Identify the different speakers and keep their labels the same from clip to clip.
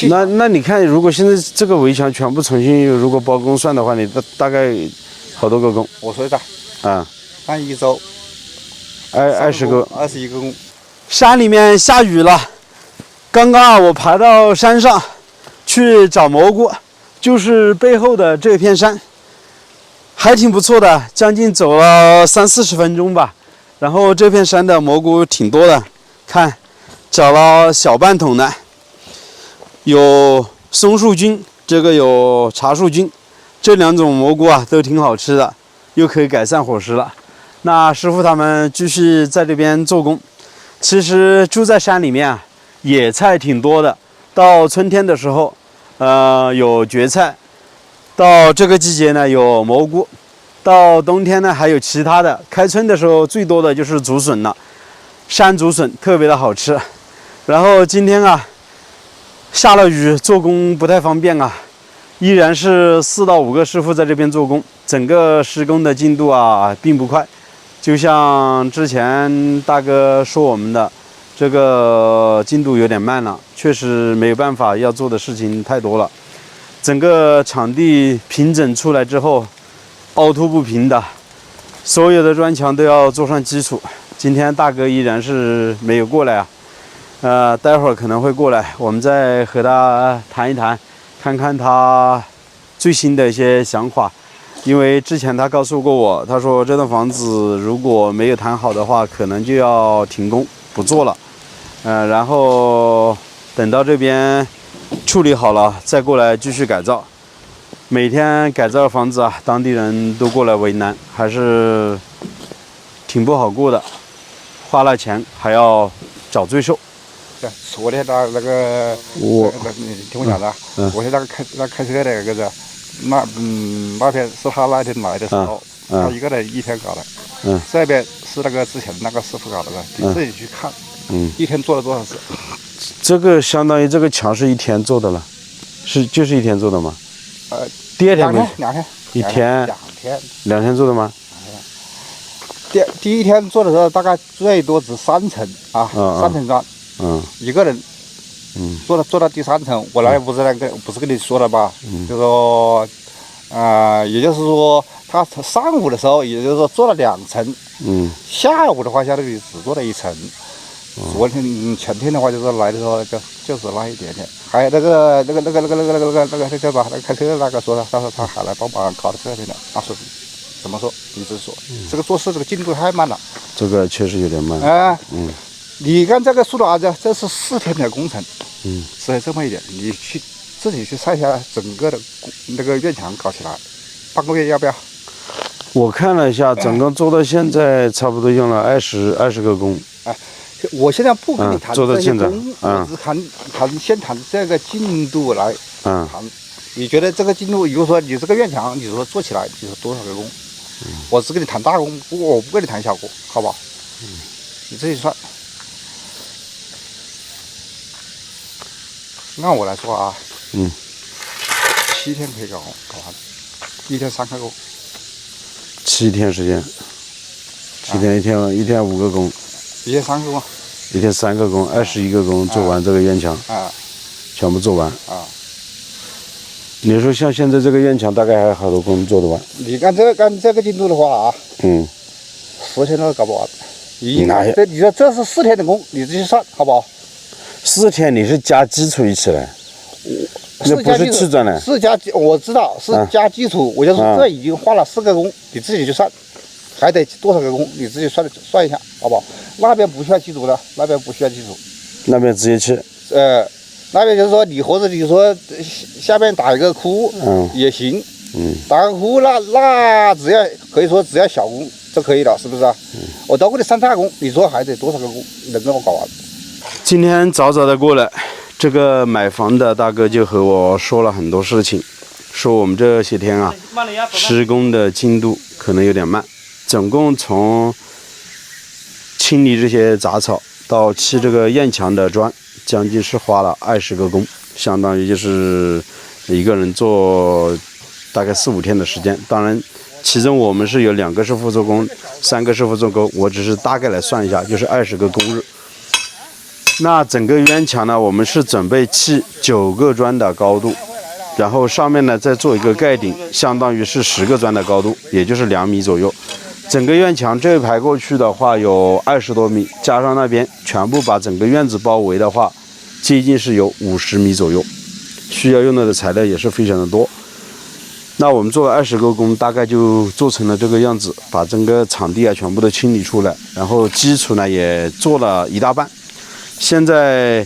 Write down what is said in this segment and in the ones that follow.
Speaker 1: 那你看，如果现在这个围墙全部重新如果包工算的话，你大概好多个工？
Speaker 2: 我说的
Speaker 1: 啊，
Speaker 2: 按1周
Speaker 1: 20个
Speaker 2: ，21个工。
Speaker 1: 山里面下雨了，刚刚啊，我爬到山上去找蘑菇，就是背后的这片山，还挺不错的，将近走了30-40分钟吧。然后这片山的蘑菇挺多的，看，找了小半桶的。有松树菌，这个有茶树菌，这2种蘑菇啊都挺好吃的，又可以改善伙食了。那师傅他们继续在这边做工。其实住在山里面啊，野菜挺多的。到春天的时候，有蕨菜；到这个季节呢，有蘑菇；到冬天呢，还有其他的。开春的时候最多的就是竹笋了，山竹笋特别的好吃。然后今天啊，下了雨，做工不太方便啊，依然是4到5个师傅在这边做工，整个施工的进度啊并不快。就像之前大哥说我们的，这个进度有点慢了，确实没有办法，要做的事情太多了。整个场地平整出来之后，凹凸不平的，所有的砖墙都要做上基础。今天大哥依然是没有过来啊。待会儿可能会过来，我们再和他谈一谈，看看他最新的一些想法。因为之前他告诉过我，他说这栋房子如果没有谈好的话，可能就要停工不做了。然后等到这边处理好了，再过来继续改造。每天改造房子啊，当地人都过来为难，还是挺不好过的。花了钱还要找罪受。
Speaker 2: 昨天那个你听我讲的，昨天那个开车的那个那天是他那天来的时候，他一个人1天搞的，这边是那个之前那个师傅搞的，你自己去看，1天做了多少次？
Speaker 1: 这个相当于这个墙是1天做的了，就是1天做的吗？第2天没
Speaker 2: 2天
Speaker 1: ，1天2天做的吗？
Speaker 2: 第1天做的时候，大概最多只3层啊，3层砖，一个人。做到第3层，我来不是跟你说了吧？就说，也就是说，他上午的时候，也就是说做了2层，下午的话，相当于只做了1层。昨天前天的话，就是来的时候就是那一点点。还有那个叫啥？那个开车的那个说的，他说他还来帮忙搞这边的，那是怎么说？你直说，这个做事这个进度太慢了。这个确实有点慢。你看这个速度啊，这是4天的工程，是这么一点。你自己去算一下整个的那个院墙搞起来，半个月要不要？我看了一下，整个做到现在差不多用了20个工。我现在不跟你谈这些工，我只先谈这个进度来谈。你觉得这个进度，比如说你这个院墙，你说做起来，你说多少个工？我只跟你谈大工，我不跟你谈小工，好不好？你自己算。按我来说啊，7天可以搞完，1天3个工，7天时间，7天一天5个工，1天3个工，1天3个工，21个工做完这个院墙全部做完你说像现在这个院墙大概还有好多工做得完？你按这个进度的话啊，10天都搞不完。你说这是4天的工，你自己算好不好？4天你是加基础一起来，那不是砌砖了。是加，我知道是加基础。我就说这已经花了4个工，你自己去算，还得多少个工，你自己算一下，好不好？那边不需要基础的，那边不需要基础，那边直接砌。那边就是说你或者你说下面打一个窟，也行，打个窟那只要可以说只要小工就可以了，是不是啊？我都给你算大工，你说还得多少个工能给我搞完？今天早早的过来，这个买房的大哥就和我说了很多事情，说我们这些天啊，施工的进度可能有点慢，总共从清理这些杂草到砌这个院墙的砖，将近是花了20个工，相当于就是一个人做大概4、5天的时间。当然，其中我们是有2个师傅做工，3个师傅做工，我只是大概来算一下，就是20个工日。
Speaker 1: 那整个院墙呢，我们是准备砌9个砖的高度，然后上面呢再做一个盖顶，相当于是10个砖的高度，也就是2米左右。整个院墙这一排过去的话有20多米，加上那边全部把整个院子包围的话，接近是有50米左右。需要用到的材料也是非常的多。那我们做了20个工，大概就做成了这个样子，把整个场地啊全部都清理出来，然后基础呢也做了一大半。现在，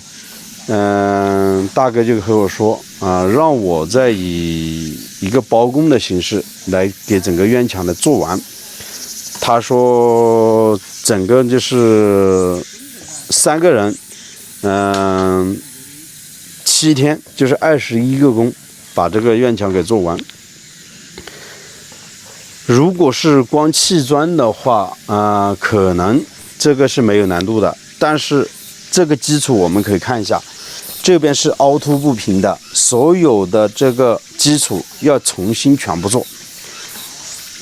Speaker 1: 大哥就和我说让我再以一个包工的形式来给整个院墙的做完。他说整个就是3个人，7天就是21个工把这个院墙给做完。如果是光砌砖的话可能这个是没有难度的，但是这个基础我们可以看一下，这边是凹凸不平的，所有的这个基础要重新全部做，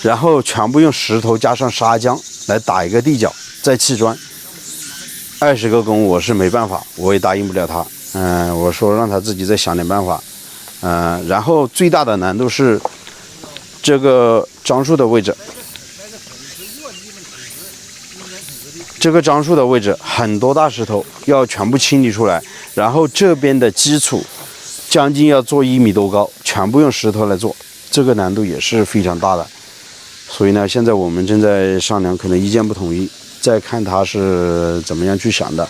Speaker 1: 然后全部用石头加上砂浆来打一个地脚，再砌砖。20个工我是没办法，我也答应不了他。我说让他自己再想点办法。然后最大的难度是这个樟树的位置，这个樟树的位置很多大石头要全部清理出来，然后这边的基础将近要做1米多高，全部用石头来做，这个难度也是非常大的。所以呢，现在我们正在商量，可能意见不统一，再看他是怎么样去想的。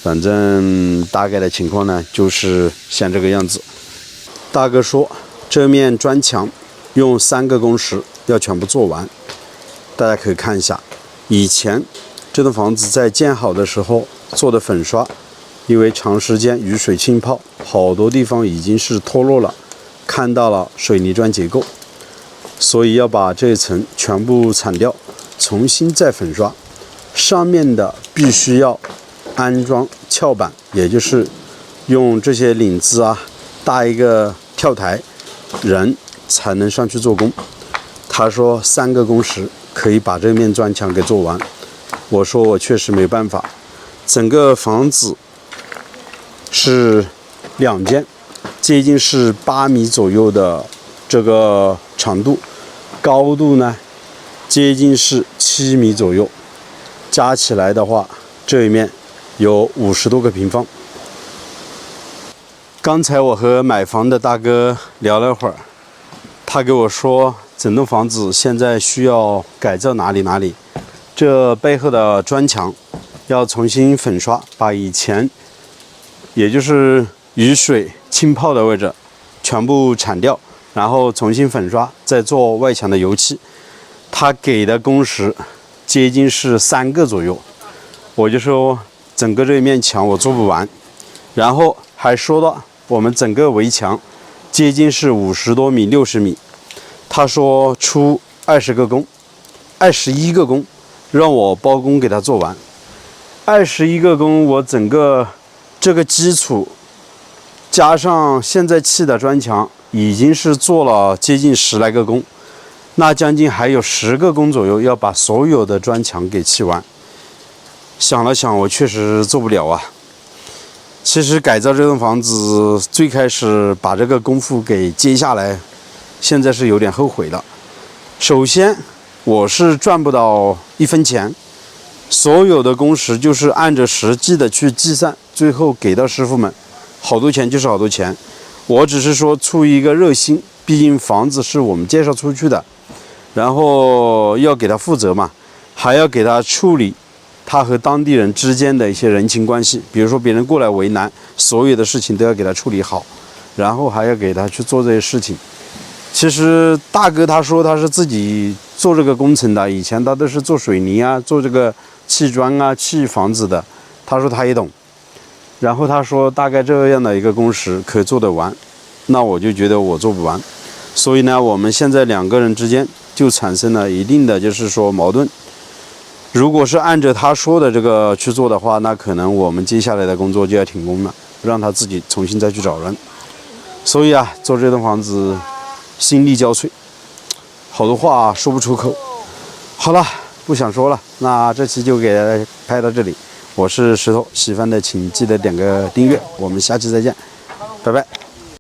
Speaker 1: 反正大概的情况呢，就是像这个样子。大哥说，这面砖墙用3个工时要全部做完。大家可以看一下，以前这栋房子在建好的时候做的粉刷，因为长时间雨水浸泡，好多地方已经是脱落了，看到了水泥砖结构，所以要把这一层全部铲掉，重新再粉刷。上面的必须要安装翘板，也就是用这些领子啊搭一个跳台，人才能上去做工。他说3个工时可以把这面砖墙给做完。我说我确实没办法，整个房子是2间，接近是8米左右的这个长度，高度呢接近是7米左右，加起来的话这一面有50多个平方。刚才我和买房的大哥聊了会儿，他给我说整栋房子现在需要改造哪里，这背后的砖墙要重新粉刷，把以前也就是雨水浸泡的位置全部铲掉，然后重新粉刷，再做外墙的油漆。他给的工时接近是3个左右，我就说整个这一面墙我做不完，然后还说到我们整个围墙接近是50多米、60米，他说出21个工，让我包工给他做完。21个工，我整个这个基础加上现在砌的砖墙，已经是做了接近10来个工，那将近还有10个工左右要把所有的砖墙给砌完。想了想，我确实做不了啊。其实改造这栋房子，最开始把这个功夫给接下来，现在是有点后悔了。首先，我是赚不到1分钱，所有的工时就是按着实际的去计算，最后给到师傅们，好多钱就是好多钱。我只是说出于一个热心，毕竟房子是我们介绍出去的，然后要给他负责嘛，还要给他处理他和当地人之间的一些人情关系，比如说别人过来为难，所有的事情都要给他处理好，然后还要给他去做这些事情。其实大哥他说他是自己做这个工程的，以前他都是做水泥啊，做这个砌砖啊、砌房子的，他说他也懂。然后他说大概这样的一个工时可以做得完，那我就觉得我做不完，所以呢，我们现在2个人之间就产生了一定的就是说矛盾。如果是按照他说的这个去做的话，那可能我们接下来的工作就要停工了，让他自己重新再去找人。所以啊，做这栋房子心力交瘁，好多话说不出口。好了，不想说了，那这期就给大家拍到这里，我是石头，喜欢的请记得点个订阅，我们下期再见，拜拜。